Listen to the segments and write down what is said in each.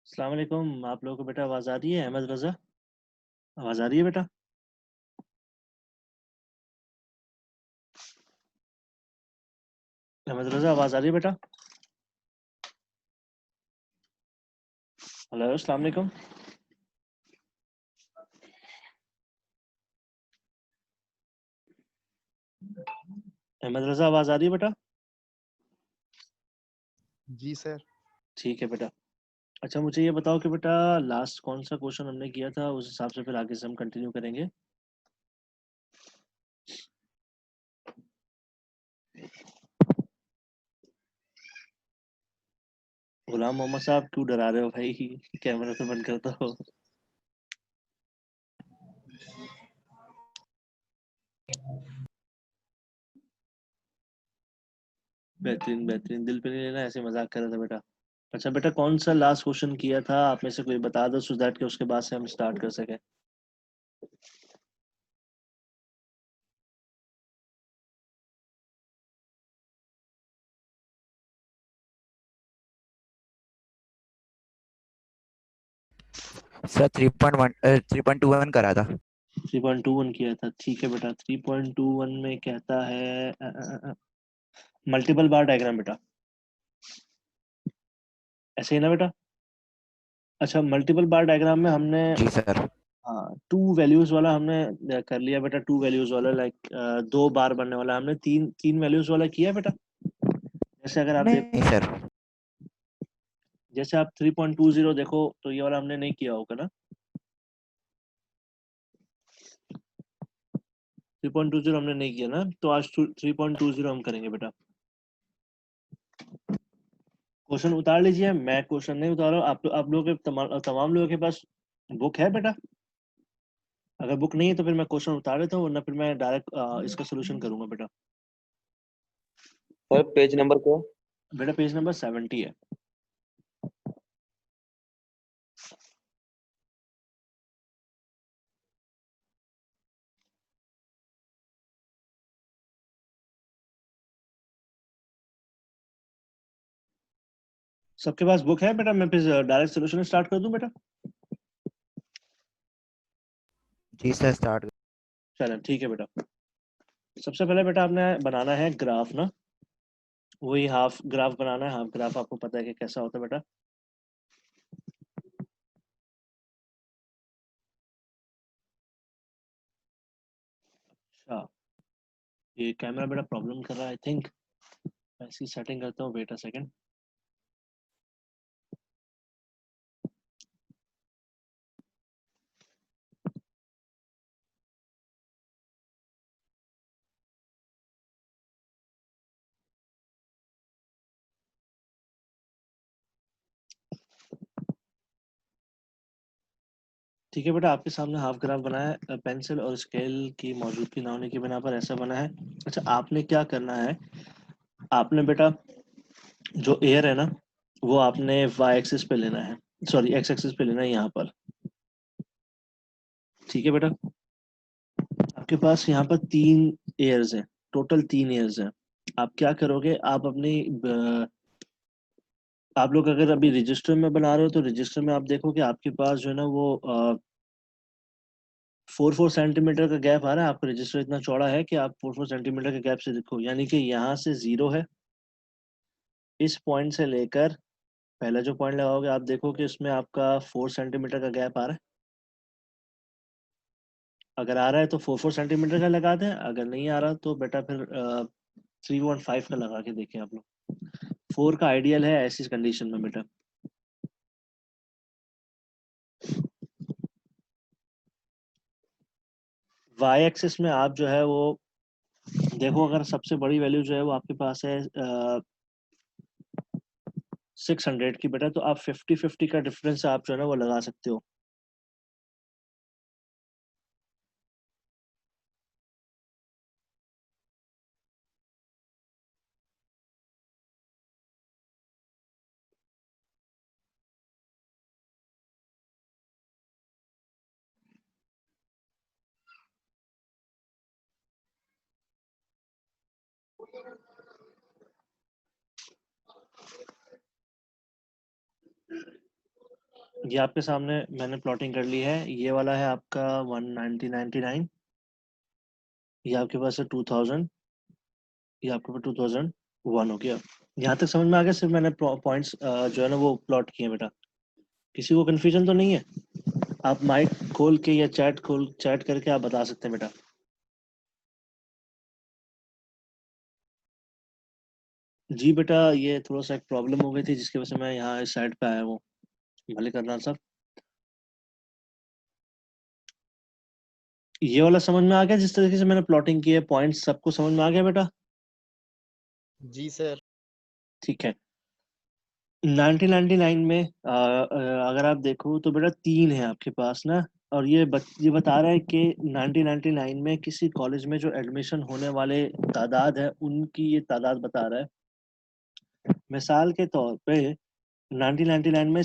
अस्सलाम वालेकुम। आप लोगों को बेटा आवाज़ आ रही है? अहमद रज़ा, आवाज़ आ रही है बेटा? अहमद रज़ा, आवाज़ आ रही है बेटा? हेलो, अस्सलाम वालेकुम। अहमद रज़ा, आवाज़ आ रही है बेटा? जी सर। ठीक है बेटा। अच्छा, मुझे ये बताओ कि बेटा लास्ट कौन सा क्वेश्चन हमने किया था, उस हिसाब से फिर आगे से हम कंटिन्यू करेंगे। गुलाम मोहम्मद साहब, क्यों डरा रहे हो भाई? कैमरा तो बंद करता हो। बेहतरीन बेहतरीन, दिल पे नहीं लेना, ऐसे मजाक कर रहा था बेटा। अच्छा बेटा, कौन सा लास्ट क्वेश्चन किया था आप में से कोई बता दो, सो दैट के उसके बाद से हम स्टार्ट कर सके। सर 3.21 करा था। 3.21 किया था, ठीक है बेटा। 3.21 में कहता है मल्टीपल बार डायग्राम बेटा, ऐसे ही ना बेटा? अच्छा, मल्टीपल बार डायग्राम में हमने जी सर। हाँ, टू वैल्यूज वाला हमने कर लिया बेटा। टू वैल्यूज वाला लाइक दो बार बनने वाला हमने तीन तीन वैल्यूज वाला किया बेटा। जैसे अगर आप नहीं सर। जैसे आप 3.20 देखो तो ये वाला हमने नहीं किया होगा ना। 3.20 हमने नहीं किया ना, तो आज 3.20 हम करेंगे बेटा। क्वेश्चन उतार लीजिए, मैं क्वेश्चन नहीं उतार रहा हूँ। आप लोगों के तमाम लोगों के पास बुक है बेटा? अगर बुक नहीं है तो फिर मैं क्वेश्चन उतार देता हूँ, वरना फिर मैं डायरेक्ट इसका सोल्यूशन करूंगा बेटा। सर पेज नंबर क्या? बेटा पेज नंबर 70 है। सबके पास बुक है बेटा? मैं फिर डायरेक्ट सोल्यूशन स्टार्ट कर दूं बेटा? जी सर स्टार्ट। चलें, ठीक है बेटा। सबसे पहले बेटा आपने बनाना है ग्राफ ना, वही हाफ ग्राफ बनाना है। हाफ ग्राफ आपको पता है कि कैसा होता है बेटा। अच्छा, ये कैमरा बेटा प्रॉब्लम कर रहा है आई थिंक। ऐसी सेटिंग करता हूँ, वेट अ सेकंड। ठीक है बेटा, आपके सामने हाफ ग्राफ बना है। पेंसिल और स्केल की मौजूदगी ना होने की बिना पर ऐसा बना है। अच्छा, आपने क्या करना है, आपने बेटा जो एयर है ना, वो आपने वाई एक्सिस पे लेना है, सॉरी एक्स एक्सिस पे लेना है यहाँ पर। ठीक है बेटा, आपके पास यहाँ पर तीन एयर्स हैं, टोटल तीन एयर्स हैं। आप क्या करोगे, आप अपनी आप लोग अगर अभी रजिस्टर में बना रहे हो तो रजिस्टर में आप देखो कि आपके पास जो है ना वो 4 4 सेंटीमीटर का गैप आ रहा है। आपका रजिस्टर इतना चौड़ा है कि आप 4 4 सेंटीमीटर के गैप से देखो, यानी कि यहाँ से जीरो है, इस पॉइंट से लेकर पहला जो पॉइंट लगाओगे आप देखो कि उसमें आपका 4 सेंटीमीटर का गैप आ रहा है। अगर आ रहा है तो 4 4 सेंटीमीटर का लगा दें, अगर नहीं आ रहा तो बेटा फिर 3.5 का लगा के देखें आप लोग। 4 का आइडियल है ऐसी कंडीशन में बेटा। वाई एक्सिस में आप जो है वो देखो, अगर सबसे बड़ी वैल्यू जो है वो आपके पास है 600 की बेटा, तो आप 50-50 का डिफरेंस आप जो है ना वो लगा सकते हो। ये आपके सामने मैंने प्लॉटिंग कर ली है। ये वाला है आपका 19099, ये आपके पास है 2000, ये आपके पास 2001 हो गया। यहाँ तक समझ में आ गया? सिर्फ मैंने पॉइंट्स जो है ना वो प्लॉट किए बेटा। किसी को कंफ्यूजन तो नहीं है? आप माइक खोल के या चैट करके आप बता सकते हैं बेटा। जी बेटा, ये थोड़ा सा एक प्रॉब्लम हो गई थी जिसकी वजह से मैं यहाँ इस साइड पे आया हूँ। भले करना सर। ये वाला समझ में आ गया? जिस तरीके से मैंने प्लॉटिंग की है, पॉइंट्स सबको समझ में आ गया बेटा? जी सर। ठीक है। 1999 में अगर आप देखो तो बेटा 3 है आपके पास ना। और ये बता रहा है कि 1999 में किसी कॉलेज में जो एडमिशन होने वाले तादाद है, उनकी ये तादाद बता रहा है। मिसाल के तौर पे 1999 में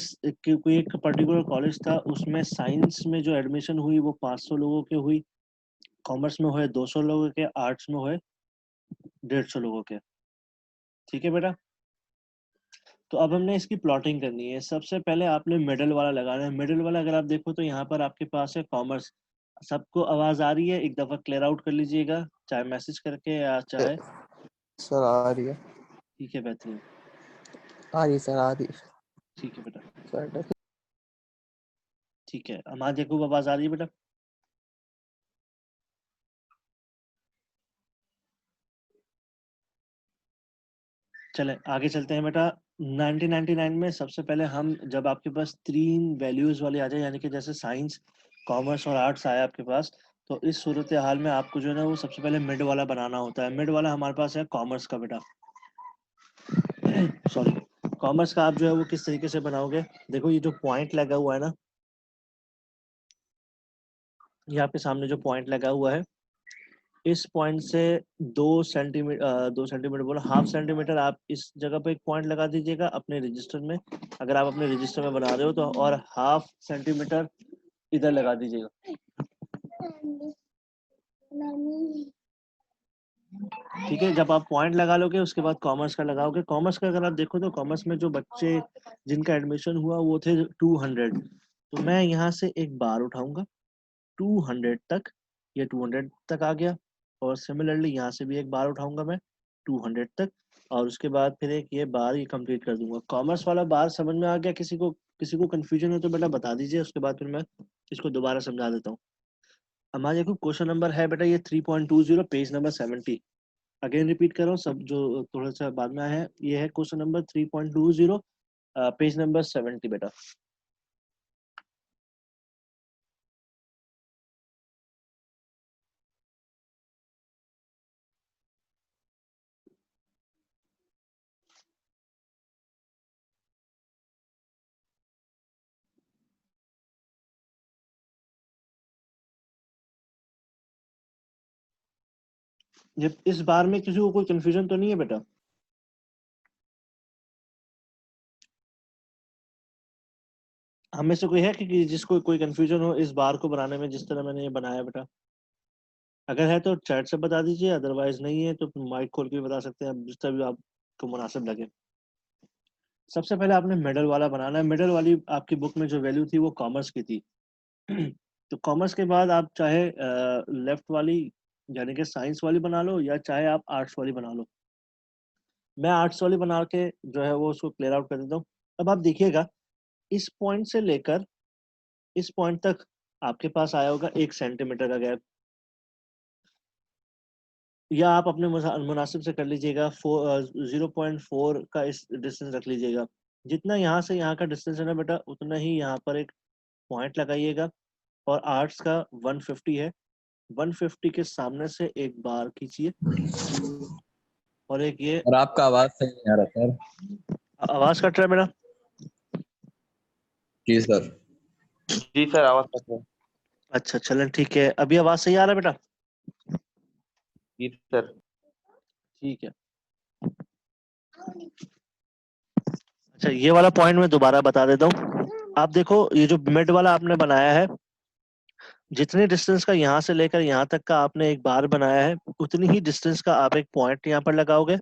कोई एक पर्टिकुलर कॉलेज था, उसमें साइंस में जो एडमिशन हुई वो 500 लोगों के हुई, कॉमर्स में हुए 200 लोगों के, आर्ट्स में हुए 150 लोगों के। ठीक है बेटा? तो अब हमने इसकी प्लॉटिंग करनी है। सबसे पहले आपने मिडल वाला लगाना है। मिडल वाला अगर आप देखो तो यहाँ पर आपके पास है कॉमर्स। सबको आवाज आ रही है? एक दफा क्लियर आउट कर लीजिएगा, चाहे मैसेज करके या चाहे। सर आ रही है। ठीक है, बेहतरीन। आ रही सर, आ रही ठीक है बेटा। सर। ठीक है, अमाद याकूब आवाज आ रही है बेटा? चले आगे चलते हैं बेटा। 1999 में सबसे पहले हम, जब आपके पास 3 वैल्यूज वाले आ जाए, यानी कि जैसे साइंस, कॉमर्स और आर्ट्स आया आपके पास, तो इस सूरत हाल में आपको जो है ना वो सबसे पहले मिड वाला बनाना होता है। मिड वाला हमारे पास है कॉमर्स का बेटा। सॉरी, कॉमर्स का आप जो है वो किस तरीके से बनाओगे? देखो ये जो पॉइंट लगा हुआ है ना, ये आपके सामने जो पॉइंट लगा हुआ है, इस पॉइंट से 2 सेंटीमीटर, 2 सेंटीमीटर बोलो, हाफ सेंटीमीटर आप इस जगह पे एक पॉइंट लगा दीजिएगा अपने रजिस्टर में, अगर आप अपने रजिस्टर में बना रहे हो तो, और हाफ सेंटीमीटर इधर लगा दीजिएगा। ठीक है, जब आप पॉइंट लगा लोगे उसके बाद कॉमर्स का लगाओगे। कॉमर्स का अगर आप देखो तो कॉमर्स में जो बच्चे जिनका एडमिशन हुआ वो थे 200, तो मैं यहाँ से एक बार उठाऊंगा 200 तक, ये 200 तक आ गया। और सिमिलरली यहाँ से भी एक बार उठाऊंगा मैं 200 तक, और उसके बाद फिर एक ये बार ये कंप्लीट कर दूंगा। कॉमर्स वाला बार समझ में आ गया? किसी को कंफ्यूजन हो तो बेटा बता दीजिए, उसके बाद फिर मैं इसको दोबारा समझा देता हूँ। हमारे देखो क्वेश्चन नंबर है बेटा ये 3.20, पेज नंबर 70। अगेन रिपीट कर रहा हूँ, सब जो थोड़ा सा बाद में आया है, ये है क्वेश्चन नंबर 3.20, पेज नंबर 70 बेटा। ये इस बार में किसी को कोई कंफ्यूजन तो नहीं है बेटा? हम में से कोई है कि जिसको कोई कंफ्यूजन हो इस बार को बनाने में, जिस तरह मैंने ये बनाया बेटा? अगर है तो चैट से बता दीजिए, अदरवाइज नहीं है तो माइक खोल के भी बता सकते हैं, आप जिस तरह भी आपको मुनासिब लगे। सबसे पहले आपने मिडल वाला बनाना है। मिडल वाली आपकी बुक में जो वैल्यू थी वो कॉमर्स की थी। तो कॉमर्स के बाद आप चाहे लेफ्ट वाली यानी कि साइंस वाली बना लो, या चाहे आप आर्ट्स वाली बना लो। मैं आर्ट्स वाली बना के जो है वो उसको क्लियर आउट कर देता हूँ। अब आप देखिएगा, इस पॉइंट से लेकर इस पॉइंट तक आपके पास आया होगा 1 सेंटीमीटर का गैप, या आप अपने मुनासिब से कर लीजिएगा 0.4 का इस डिस्टेंस रख लीजिएगा। जितना यहाँ से यहाँ का डिस्टेंस है ना बेटा, उतना ही यहाँ पर एक पॉइंट लगाइएगा। और आर्ट्स का 150 है, 150 के सामने से एक बार खींचिए, और एक ये। और आपका आवाज सही नहीं आ रहा सर। आवाज कट रहा है मेरा? जी सर। जी सर, आवाज कट रहा है। अच्छा चलें, ठीक है। अभी आवाज सही आ रहा है बेटा? जी सर। ठीक है। अच्छा, ये वाला पॉइंट मैं दोबारा बता देता हूँ। आप देखो, ये जो मिड वाला आपने बनाया है, जितनी डिस्टेंस का यहाँ से लेकर यहाँ तक का आपने एक बार बनाया है, उतनी ही डिस्टेंस का आप एक पॉइंट यहाँ पर लगाओगे।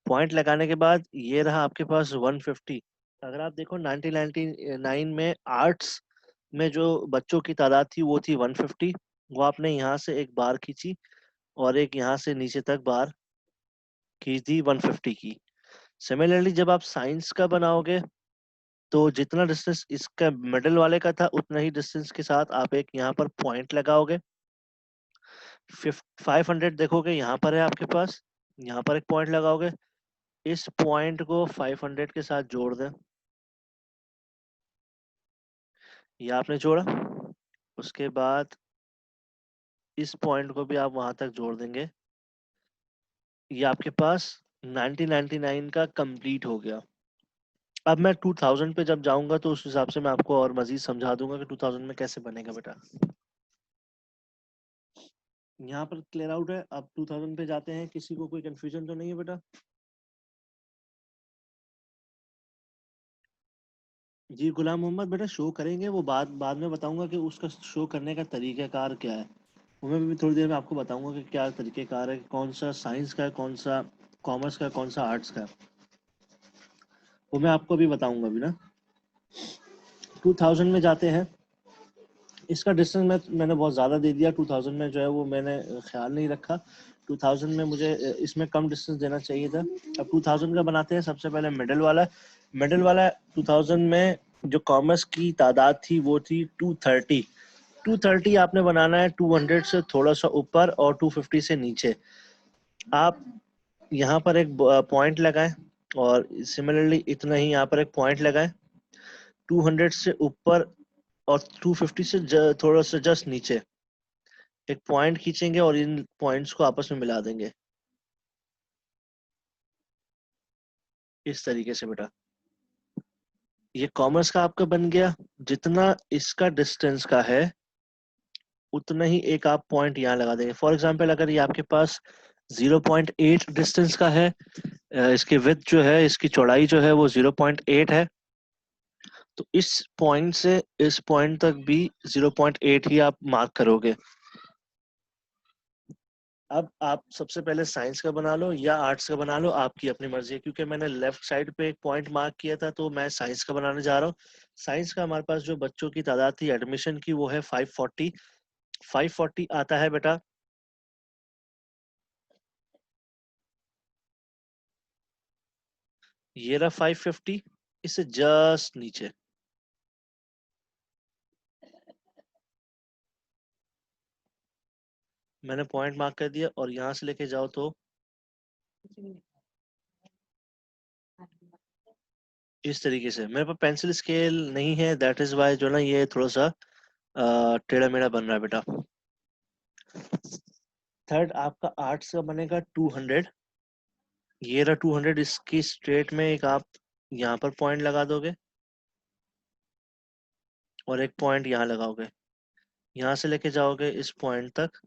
पॉइंट लगाने के बाद ये रहा आपके पास 150, अगर आप देखो 1999 में आर्ट्स में जो बच्चों की तादाद थी वो थी 150। वो आपने यहाँ से एक बार खींची और एक यहाँ से नीचे तक बार खींच दी 150 की। सिमिलरली जब आप साइंस का बनाओगे तो जितना डिस्टेंस इसका मिडिल वाले का था उतना ही डिस्टेंस के साथ आप एक यहाँ पर पॉइंट लगाओगे। 500 देखोगे यहाँ पर है आपके पास, यहाँ पर एक पॉइंट लगाओगे, इस पॉइंट को 500 के साथ जोड़ दें। ये आपने जोड़ा, उसके बाद इस पॉइंट को भी आप वहां तक जोड़ देंगे। ये आपके पास 1999 का कंप्लीट हो गया। अब मैं 2000 पे जब जाऊंगा तो उस हिसाब से मैं आपको और मजीद समझा दूंगा कि 2000 में कैसे बनेगा बेटा। यहाँ पर क्लियर आउट है। अब 2000 पे जाते हैं, किसी को कोई कंफ्यूजन तो नहीं है बेटा? जी गुलाम मोहम्मद बेटा शो करेंगे, वो बाद बाद में बताऊंगा कि उसका शो करने का तरीक़ाकार क्या है। वो मैं भी थोड़ी देर में आपको बताऊंगा कि क्या तरीक़ेकार है, कौन सा साइंस का है, कौन सा कॉमर्स का है, कौन सा आर्ट्स का है, वो मैं आपको अभी बताऊंगा अभी ना। 2000 में जाते हैं। इसका डिस्टेंस मैंने बहुत ज़्यादा दे दिया 2000 में, जो है वो मैंने ख्याल नहीं रखा। 2000 में मुझे इसमें कम डिस्टेंस देना चाहिए था। अब 2000 का बनाते हैं। सबसे पहले मिडिल वाला 2000 में जो कॉमर्स की तादाद थी वो थी 230। 230 आपने बनाना है 200 से थोड़ा सा ऊपर और 250 से नीचे। आप यहाँ पर एक पॉइंट लगाएं और सिमिलरली इतना ही यहाँ पर एक पॉइंट लगाएं। 200 से ऊपर और 250 से थोड़ा सा जस्ट नीचे एक पॉइंट खींचेंगे और इन पॉइंट्स को आपस में मिला देंगे इस तरीके से बेटा। ये कॉमर्स का आपका बन गया। जितना इसका डिस्टेंस का है उतना ही एक आप पॉइंट यहाँ लगा देंगे। फॉर एग्जांपल अगर ये आपके पास 0.8 डिस्टेंस का है, इसकी विड्थ जो है, इसकी चौड़ाई जो है वो 0.8 है, तो इस पॉइंट से इस पॉइंट तक भी 0.8 ही आप मार्क करोगे। अब आप सबसे पहले साइंस का बना लो या आर्ट्स का बना लो, आपकी अपनी मर्जी है। क्योंकि मैंने लेफ्ट साइड पे एक पॉइंट मार्क किया था तो मैं साइंस का बनाने जा रहा हूँ। साइंस का हमारे पास जो बच्चों की तादाद थी एडमिशन की वो है 540। 540 आता है बेटा ये रहा 550, इससे जस्ट नीचे। मैंने पॉइंट मार्क कर दिया और यहाँ से लेके जाओ तो इस तरीके से। मेरे पास पेंसिल स्केल नहीं है, दैट इज वाई जो ना ये थोड़ा सा टेढ़ा मेढ़ा बन रहा है बेटा। थर्ड आपका आर्ट्स का बनेगा 200। ये रहा 200, इसकी स्ट्रेट में एक आप यहाँ पर पॉइंट लगा दोगे और एक पॉइंट यहाँ लगाओगे। यहाँ से लेके जाओगे इस पॉइंट तक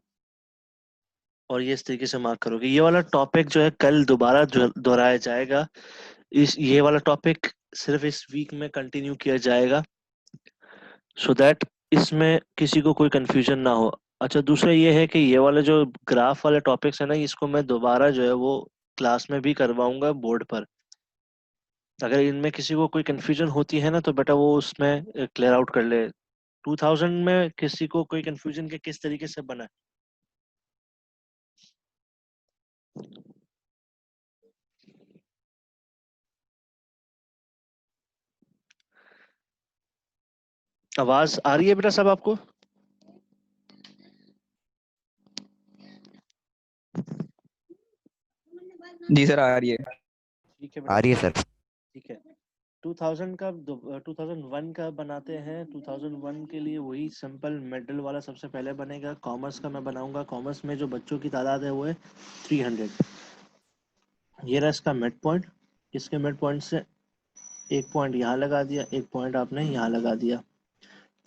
और ये इस तरीके से मार्क करोगे। ये वाला टॉपिक जो है कल दोबारा दोहराया जाएगा। ये वाला टॉपिक सिर्फ इस वीक में कंटिन्यू किया जाएगा सो दैट इसमें किसी को कोई कंफ्यूजन ना हो। अच्छा दूसरा ये है कि ये वाले जो ग्राफ वाले टॉपिक्स है ना, इसको मैं दोबारा जो है वो क्लास में भी करवाऊंगा बोर्ड पर। अगर इनमें किसी को कोई कंफ्यूजन होती है ना तो बेटा वो उसमें क्लियर आउट कर ले। 2000 में किसी को कोई कंफ्यूजन के किस तरीके से बना है? आवाज आ रही है बेटा सब आपको? जी सर आ रही है। ठीक है आ बेटा, रही है सर। ठीक है। 2000 का 2001 का बनाते हैं। 2001 के लिए वही सिंपल मिडल वाला सबसे पहले बनेगा। कॉमर्स का मैं बनाऊंगा। कॉमर्स में जो बच्चों की तादाद है वो है 300। ये रहा इसका मिड पॉइंट। इसके मिड पॉइंट से एक पॉइंट यहाँ लगा दिया, एक पॉइंट आपने यहाँ लगा दिया।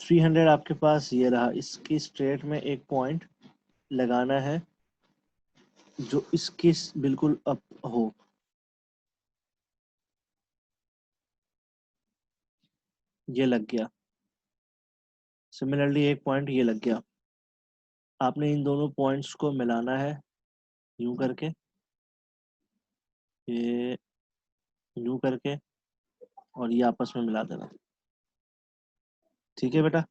300 आपके पास ये रहा। इसकी स्ट्रेट में एक पॉइंट लगाना है जो इसके बिल्कुल अप हो। ये लग गया। सिमिलरली एक पॉइंट ये लग गया। आपने इन दोनों पॉइंट्स को मिलाना है यूं करके, ये यूं करके और ये आपस में मिला देना। ठीक है बेटा,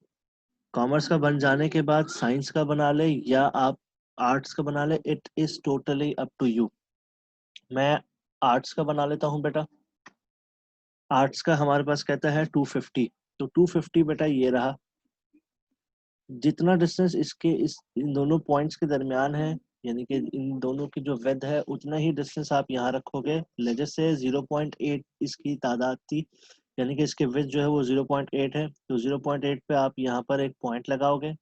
कॉमर्स का बन जाने के बाद साइंस का बना ले या आप आर्ट्स का बना ले, it is totally up to you. मैं आर्ट्स का बना लेता हूँ बेटा। आर्ट्स का हमारे पास कहता है 250, तो 250 बेटा ये रहा। जितना डिस्टेंस इसके इन दोनों पॉइंट्स के दरमियान है, यानी कि इन दोनों की जो विड्थ है, उतना ही डिस्टेंस आप यहाँ रखोगे। लेजर से 0.8 इसकी तादाद थी, यानी कि इसके विड्थ जो है वो 0.8 है, तो 0.8 पे आप यहाँ पर एक पॉइंट लगाओगे।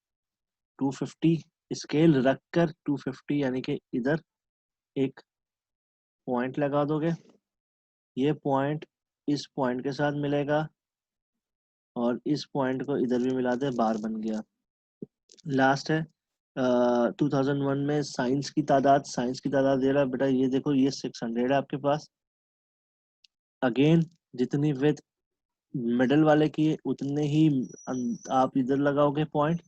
250 स्केल रखकर 250 यानी कि इधर एक पॉइंट लगा दोगे। ये पॉइंट इस पॉइंट के साथ मिलेगा और इस पॉइंट को इधर भी मिला दे, बार बन गया। लास्ट है 2001 में साइंस की तादाद दे रहा है बेटा, ये देखो ये 600 है आपके पास। अगेन जितनी विथ मिडल वाले की है, उतने ही आप इधर लगाओगे पॉइंट।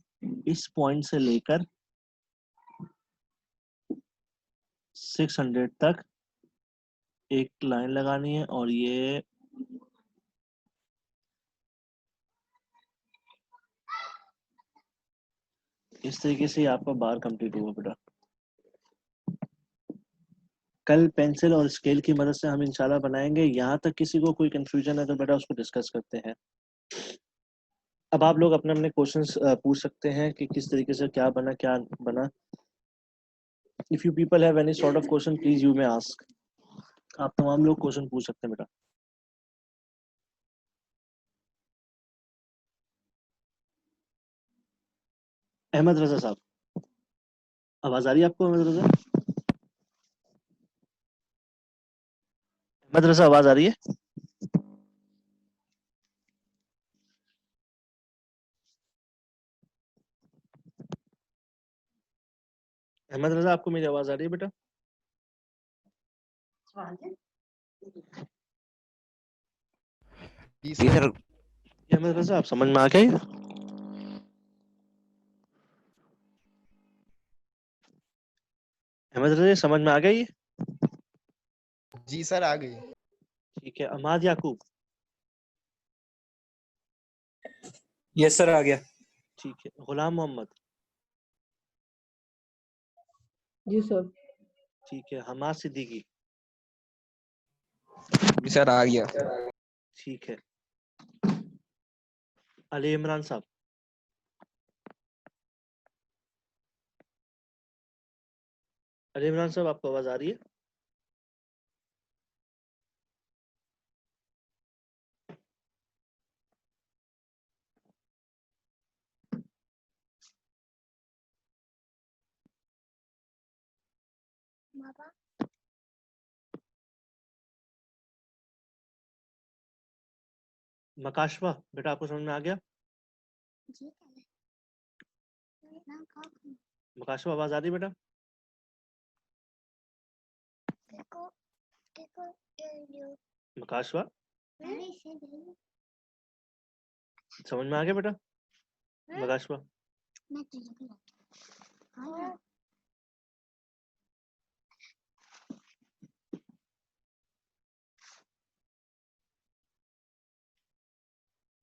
इस पॉइंट से लेकर 600 तक एक लाइन लगानी है और ये इस तरीके से आपका बार कंप्लीट होगा बेटा। कल पेंसिल और स्केल की मदद से हम इंशाल्लाह बनाएंगे। यहाँ तक किसी को कोई कंफ्यूजन है तो बेटा उसको डिस्कस करते हैं। अब आप लोग अपने अपने क्वेश्चंस पूछ सकते हैं कि किस तरीके से क्या बना। If you people have any sort of question please you may ask. आप तमाम लोग क्वेश्चन पूछ सकते हैं बेटा। अहमद रजा साहब, आवाज आ रही है आपको? अहमद रजा आवाज आ रही है? अहमद रजा, आपको मेरी आवाज आ रही है बेटा? जी सर। अहमद रजा, आप समझ में आ गया? अहमद रजा, समझ में आ गया ये? जी सर आ गई। ठीक है। अमाद याकूब, यस सर आ गया। ठीक है। गुलाम मोहम्मद, जी सर। ठीक है। हमाद सिद्दीकी, जी सर आ गया। ठीक है। अली इमरान साहब, अली इमरान साहब आपको आवाज आ रही है? मकाशवा बेटा, आपको समझ में आ गया? मकाशवा आवाज आ रही है बेटा? मकाशवा समझ में आ गया बेटा? मकाशवा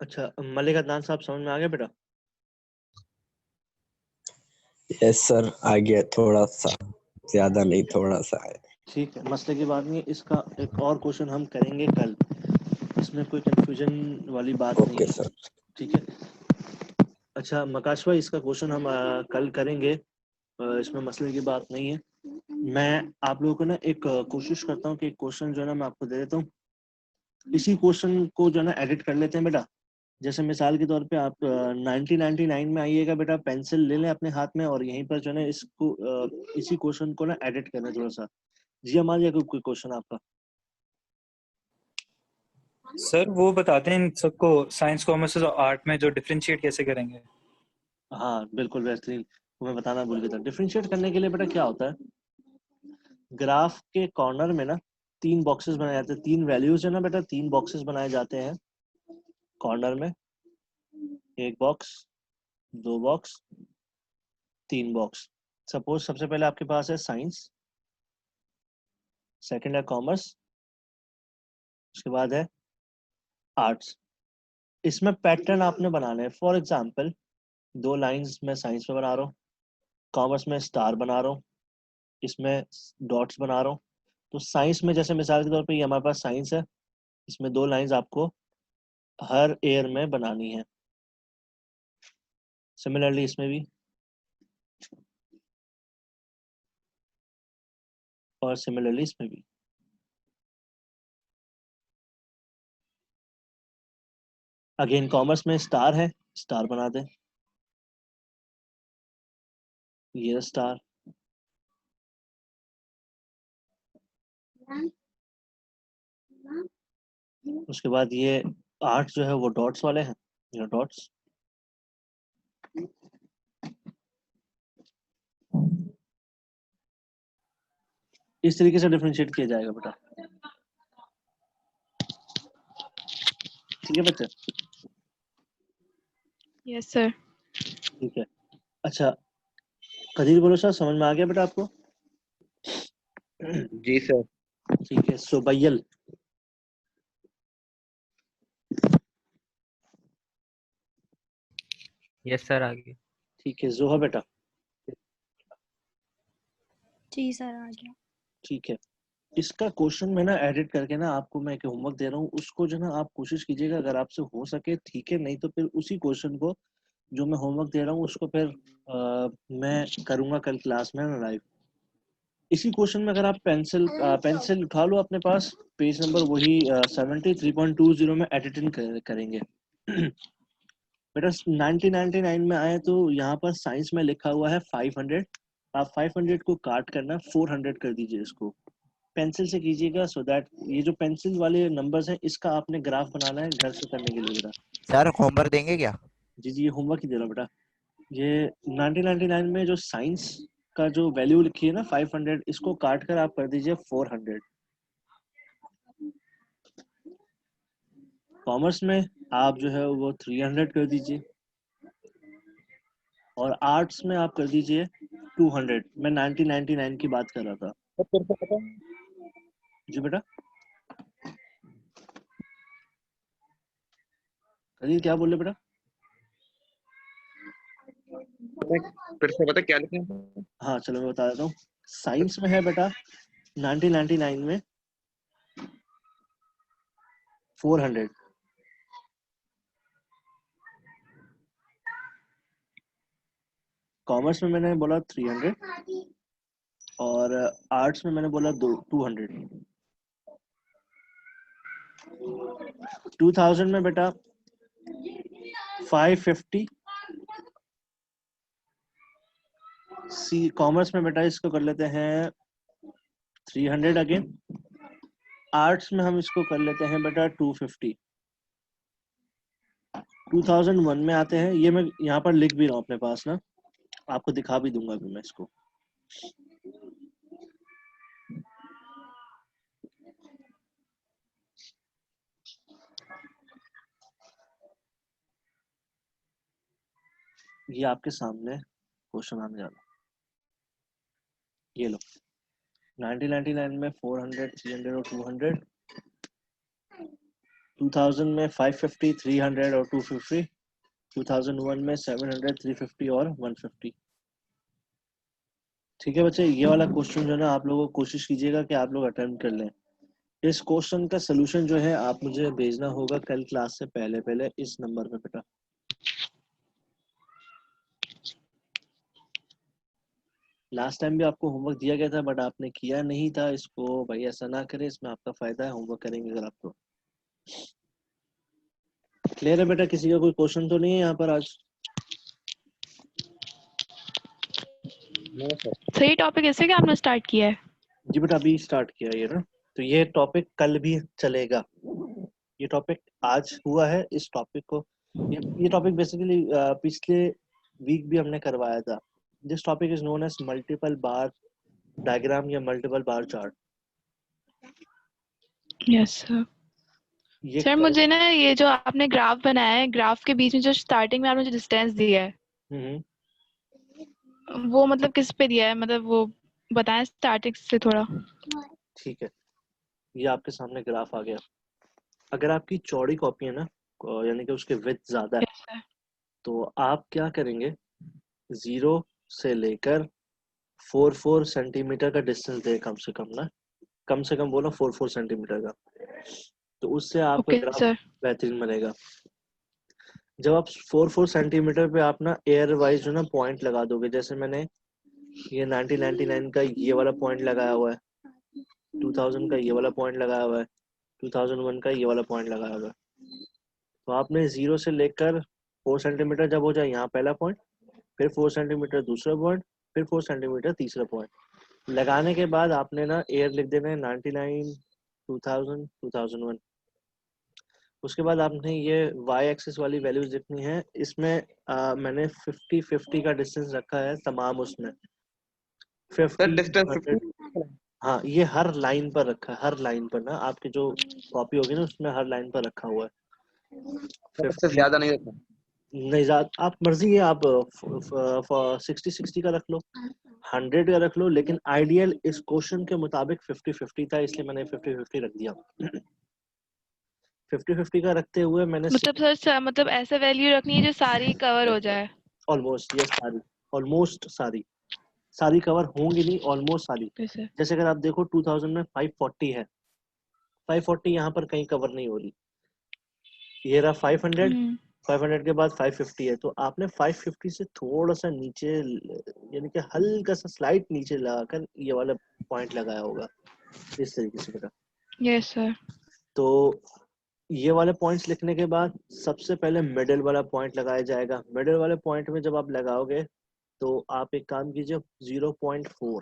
अच्छा। मलिक अदनान साहब, समझ में आ गया बेटा? यस सर आ गया, थोड़ा सा, ज्यादा नहीं थोड़ा सा है। ठीक है, मसले की बात नहीं है। इसका एक और क्वेश्चन हम करेंगे कल, इसमें कोई कंफ्यूजन वाली बात नहीं ओके है। सर। ठीक है। अच्छा मकाशवा, इसका क्वेश्चन हम कल करेंगे, इसमें मसले की बात नहीं है। मैं आप लोगों को ना एक कोशिश करता हूँ कि एक क्वेश्चन जो है ना मैं आपको दे देता हूँ, इसी क्वेश्चन को जो है ना एडिट कर लेते हैं बेटा। जैसे मिसाल के तौर पे आप 1999 में आइएगा बेटा, पेंसिल ले लें अपने हाथ में और यहीं पर जो है ना इसको इसी क्वेश्चन को ना एडिट करना थोड़ा सा। जी मान लिया कोई क्वेश्चन आपका? सर वो बताते हैं इन सबको साइंस कॉमर्स और आर्ट में जो डिफरेंशिएट कैसे करेंगे। हाँ बिल्कुल बेहतरीन, वो मैं बताना भूल गया था। डिफरेंशिएट करने के लिए बेटा क्या होता है, ग्राफ के कॉर्नर में ना 3 बॉक्सेस बनाए जाते हैं। 3 वैल्यूज है ना बेटा, 3 बॉक्सेस बनाए जाते हैं कॉर्नर में। 1 बॉक्स, 2 बॉक्स, 3 बॉक्स। सपोज सबसे पहले आपके पास है साइंस, सेकंड है कॉमर्स, उसके बाद है आर्ट्स। इसमें पैटर्न आपने बनाने हैं। फॉर एग्जांपल 2 लाइंस मैं साइंस में बना रहा हूँ, कॉमर्स में स्टार बना रहा हूँ, इसमें डॉट्स बना रहा हूँ। तो साइंस में जैसे मिसाल के तौर पे ये हमारे पास साइंस है, इसमें 2 लाइंस आपको हर एयर में बनानी है। सिमिलरली इसमें भी और सिमिलरली इसमें भी। अगेन कॉमर्स में स्टार है, स्टार बना दें, ये स्टार। उसके बाद ये आर्ट जो है वो डॉट्स वाले हैं, ये डॉट्स। इस तरीके से डिफरेंशिएट किया जाएगा बेटा। ठीक है बच्चे? Yes sir. ठीक है। अच्छा कदीर बोलो सर, समझ में आ गया बेटा आपको? जी सर। ठीक है। सुबैयल। यस सर, आ गया। ठीक है। जोहा बेटा। जी सर आ गया। ठीक है। इसका क्वेश्चन मैं ना एडिट करके ना आपको मैं एक होमवर्क दे रहा हूँ, उसको जो ना आप कोशिश कीजिएगा, अगर आपसे हो सके ठीक है, नहीं तो फिर उसी क्वेश्चन को जो मैं होमवर्क दे रहा हूँ उसको फिर मैं करूँगा कल क्लास में ना लाइव। इसी क्वेश्चन में अगर आप पेंसिल उठा लो अपने पास, पेज नंबर वही 73.20 में एडिटिंग करेंगे। बेटा 1999 में आए तो यहाँ पर साइंस में लिखा हुआ है 500, आप 500 को काट करना 400 कर दीजिए। इसको पेंसिल से कीजिएगा, सो दैट ये जो पेंसिल वाले नंबर्स हैं इसका आपने ग्राफ बनाना है घर से करने के लिए बेटा। सर होमवर्क देंगे क्या? जी जी, ये होमवर्क ही दे रहा हूँ बेटा। ये 1999 में जो साइंस का जो वैल्यू लिखी है ना 500, इसको काट कर आप कर दीजिए 400। कॉमर्स में आप जो है वो 300 कर दीजिए, और आर्ट्स में आप कर दीजिए 200। मैं 1999 की बात कर रहा था। जी बेटा कलील क्या बोले बेटा? फिर से बता क्या लिखे हैं? हाँ चलो मैं बता देता हूँ। साइंस में है बेटा 1999 में 400, कॉमर्स में मैंने बोला 300, और आर्ट्स में मैंने बोला 200। 2000 में बेटा 550, सी कॉमर्स में बेटा इसको कर लेते हैं 300 अगेन, आर्ट्स में हम इसको कर लेते हैं बेटा 250। 2001 में आते हैं, ये मैं यहाँ पर लिख भी रहा हूँ अपने पास ना, आपको दिखा भी दूंगा अभी मैं इसको। ये आपके सामने क्वेश्चन आने जा रहा है, ये लो। 1999 में 400, 300 और 200, 2000 में 550, 300 और 250, 2001 में 700, 350 और 150। ठीक है बच्चे, ये वाला क्वेश्चन जो है ना आप लोगों को कोशिश कीजिएगा कि आप लोग अटेम्प्ट कर लें। इस क्वेश्चन का सलूशन जो है आप मुझे भेजना होगा कल क्लास से पहले पहले इस नंबर पे बेटा। लास्ट टाइम भी आपको होमवर्क दिया गया था बट आपने किया नहीं था इसको। भाई ऐसा ना करें, इसमें आपका फायदा है, होमवर्क करेंगे अगर आप तो। क्लियर है बेटा? किसी का कोई क्वेश्चन तो नहीं है यहाँ पर आज? सर ये टॉपिक ऐसे क्या आपने स्टार्ट किया है? जी बेटा अभी स्टार्ट किया ये ना, तो ये टॉपिक कल भी चलेगा। ये टॉपिक आज हुआ है, इस टॉपिक को ये टॉपिक बेसिकली पिछले वीक भी हमने करवाया था। This topic is known as multiple bar diagram या multiple bar chart. Yes sir. ये सर मुझे ना ये जो आपने ग्राफ बनाया है, ग्राफ के बीच में जो स्टार्टिंग में आपने जो डिस्टेंस दिया है वो मतलब किस पे दिया है, मतलब वो बताएं स्टार्टिंग से थोड़ा। ठीक है, ये आपके सामने ग्राफ आ गया। अगर आपकी चौड़ी कॉपी है ना, यानी कि उसके विड्थ ज्यादा है, यस सर। तो आप क्या करेंगे, 0 से लेकर 4 सेंटीमीटर का डिस्टेंस दे कम से कम बोलो 4 सेंटीमीटर का, तो उससे आपका ओके ग्राफ सर। बेहतरीन बनेगा। जब आप 4 सेंटीमीटर पे आप ना एयर वाइज जो ना पॉइंट लगा दोगे, जैसे मैंने ये 1999 का ये वाला पॉइंट लगाया हुआ है, 2000 का ये वाला पॉइंट लगाया हुआ है, 2001 का ये वाला पॉइंट लगाया हुआ है, तो आपने 0 से लेकर 4 सेंटीमीटर जब हो जाए यहाँ पहला पॉइंट, फिर 4 सेंटीमीटर दूसरा पॉइंट, फिर 4 सेंटीमीटर तीसरा पॉइंट लगाने के बाद आपने ना एयर लिख देना है 99, 2000, 2001। उसके बाद आपने ये वाई एक्सिस वाली वैल्यूज लिखनी है। इसमें मैंने 50-50 का डिस्टेंस रखा है तमाम उसमें, 50, डिस्टेंस 100। हाँ, ये हर लाइन पर रखा है, हर लाइन पर ना, आपकी जो कॉपी होगी ना उसमें हर लाइन पर रखा हुआ है। से 50 ज्यादा नहीं रहता। नहीं, ज्यादा आप मर्जी है, आप 60-60 का रख लो, 100 का रख लो, लेकिन आइडियल इस क्वेश्चन के मुताबिक 50-50 था, इसलिए मैंने 50-50 रख दिया। 50-50 का रखते हुए मैंने मतलब सर मतलब ऐसा वैल्यू रखनी है जो सारी कवर हो जाए। ऑलमोस्ट ये सारी कवर होंगी नहीं, ऑलमोस्ट सारी। Okay sir. जैसे अगर आप देखो 2000 में 540 है, 540 यहाँ पर कहीं कवर नहीं हो रही, ये रहा 500, 500 के बाद 550 है, तो आपने 550 से थोड़ा सा नीचे, यानी कि हल्का सा स्लाइड नीचे लगाकर ये वाला पॉइंट लगाया होगा, इस तरीके से बेटा। Yes sir. तो ये वाले पॉइंट्स लिखने के बाद सबसे पहले मिडिल वाला पॉइंट लगाया जाएगा। मिडिल वाले पॉइंट में जब आप लगाओगे तो आप एक काम कीजिए, 0.4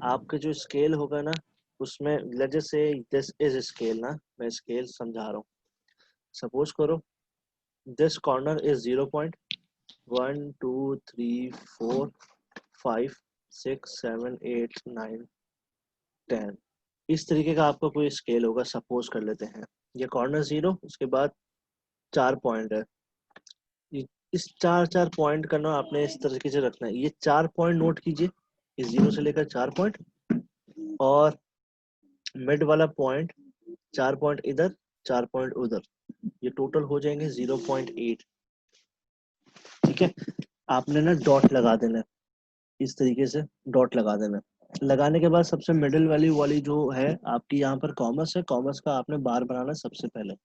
आपका जो स्केल होगा ना उसमें, let's just say this is scale ना, मैं स्केल समझा रहा हूँ। सपोज करो दिस कॉर्नर इज 0.1 2 3 4 5 6 7 8 9 10, इस तरीके का आपका कोई स्केल होगा, सपोज कर लेते हैं। ये कॉर्नर 0, उसके बाद 4 पॉइंट है, इस 4 पॉइंट का ना आपने इस तरीके से रखना है। ये 4 पॉइंट नोट कीजिए, इस 0 से लेकर 4 पॉइंट, और मिड वाला पॉइंट 4 पॉइंट इधर, 4 पॉइंट उधर, ये टोटल हो जाएंगे 0.8। ठीक है, आपने ना डॉट लगा देना है, इस तरीके से डॉट लगा देना है। लगाने के बाद सबसे मिडिल वाली जो है आपकी, यहाँ पर कॉमर्स है, कॉमर्स का आपने बार बनाना है सबसे पहले।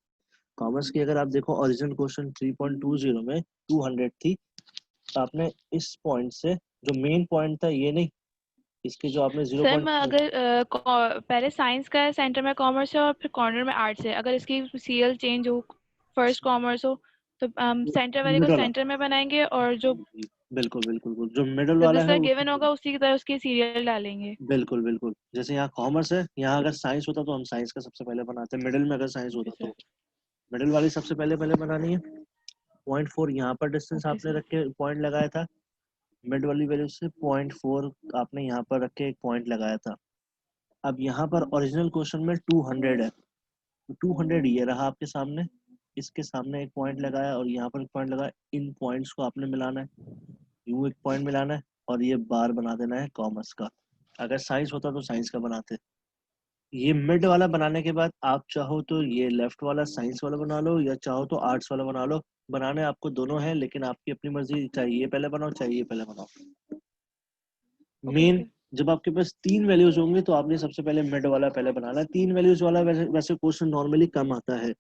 कॉमर्स की अगर आप देखो ओरिजिनल क्वेश्चन 3.20 में 200 थी, तो आपने इस पॉइंट से, जो मेन पॉइंट था ये नहीं, इसके जो आपने सर मैं 0.2, अगर पहले साइंस का है, सेंटर में कॉमर्स है और फिर कॉर्नर में आर्ट्स है, अगर इसकी सीएल चेंज हो, फर्स्ट कॉमर्स हो, तो सेंटर वाले को मिडल, सेंटर में बनाएंगे और जो बिल्कुल बिल्कुल बिल्कुल, जो मिडल जो वाला है दूसरा गिवन उसको, होगा उसी की तरह उसकी सीरियल डालेंगे। बिल्कुल बिल्कुल, जैसे यहाँ कॉमर्स है, यहाँ अगर साइंस होता तो हम साइंस का सबसे पहले बनाते, मिडिल में अगर साइंस ओके होता सर। तो मिडिल वाली सबसे पहले पहले बनानी है। 0.4 यहाँ पर डिस्टेंस ओके आपने सर। रख के पॉइंट लगाया था, मिड वाली वैल्यू से 0.4 आपने यहाँ पर रख के एक पॉइंट लगाया था। अब यहाँ पर ओरिजिनल क्वेश्चन में 200 है, तो 200 ये रहा आपके सामने, इसके सामने एक पॉइंट लगाया और यहाँ पर एक पॉइंट लगाया, इन पॉइंट्स को आपने मिलाना है, यूं एक पॉइंट मिलाना है, और ये बार बना देना है कॉमर्स का। अगर साइंस होता तो साइंस का बनाते। ये मिड वाला बनाने के बाद आप चाहो तो ये लेफ्ट वाला साइंस वाला बना लो, या चाहो तो आर्ट्स वाला बना लो, बनाने आपको दोनों है, लेकिन आपकी अपनी मर्जी, चाहे ये पहले बनाओ चाहे ये पहले बनाओ। Okay main sir. जब आपके पास 3 वैल्यूज होंगे तो आपने सबसे पहले मिड वाला पहले बनाना है। 3 वैल्यूज वाला वैसे क्वेश्चन नॉर्मली कम आता है,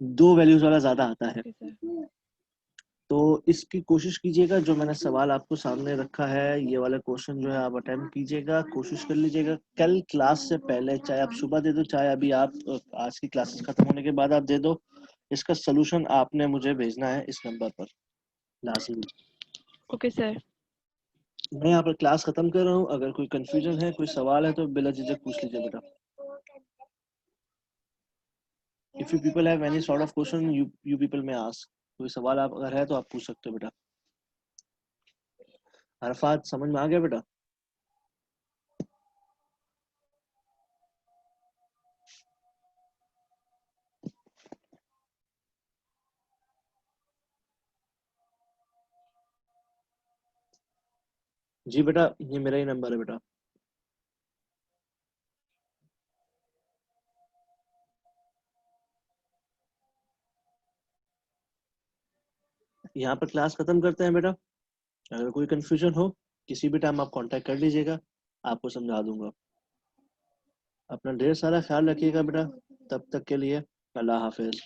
2 वैल्यूज वाला ज्यादा आता है। Okay sir. तो इसकी कोशिश कीजिएगा, जो मैंने सवाल आपको सामने रखा है ये वाला क्वेश्चन जो है आप अटेम्प्ट कीजिएगा, कोशिश कर लीजिएगा कल क्लास से पहले, चाहे आप सुबह दे दो चाहे अभी आप आज की क्लासेस खत्म होने के बाद आप दे दो, इसका सोल्यूशन आपने मुझे भेजना है इस नंबर पर लाजमी। Okay sir. मैं यहाँ पर क्लास खत्म कर रहा हूँ, अगर कोई कंफ्यूजन है, कोई सवाल है तो बिला झिझक पूछ लीजिए बेटा। If you people have any sort of question you people में आस्क, कोई सवाल आप अगर है तो आप पूछ सकते हो बेटा। अरफात समझ में आ गया बेटा? जी बेटा, ये मेरा ही नंबर है बेटा। यहाँ पर क्लास खत्म करते हैं बेटा। अगर कोई कंफ्यूजन हो किसी भी टाइम आप कांटेक्ट कर लीजिएगा, आपको समझा दूंगा। अपना ढेर सारा ख्याल रखिएगा बेटा। तब तक के लिए अल्लाह हाफिज।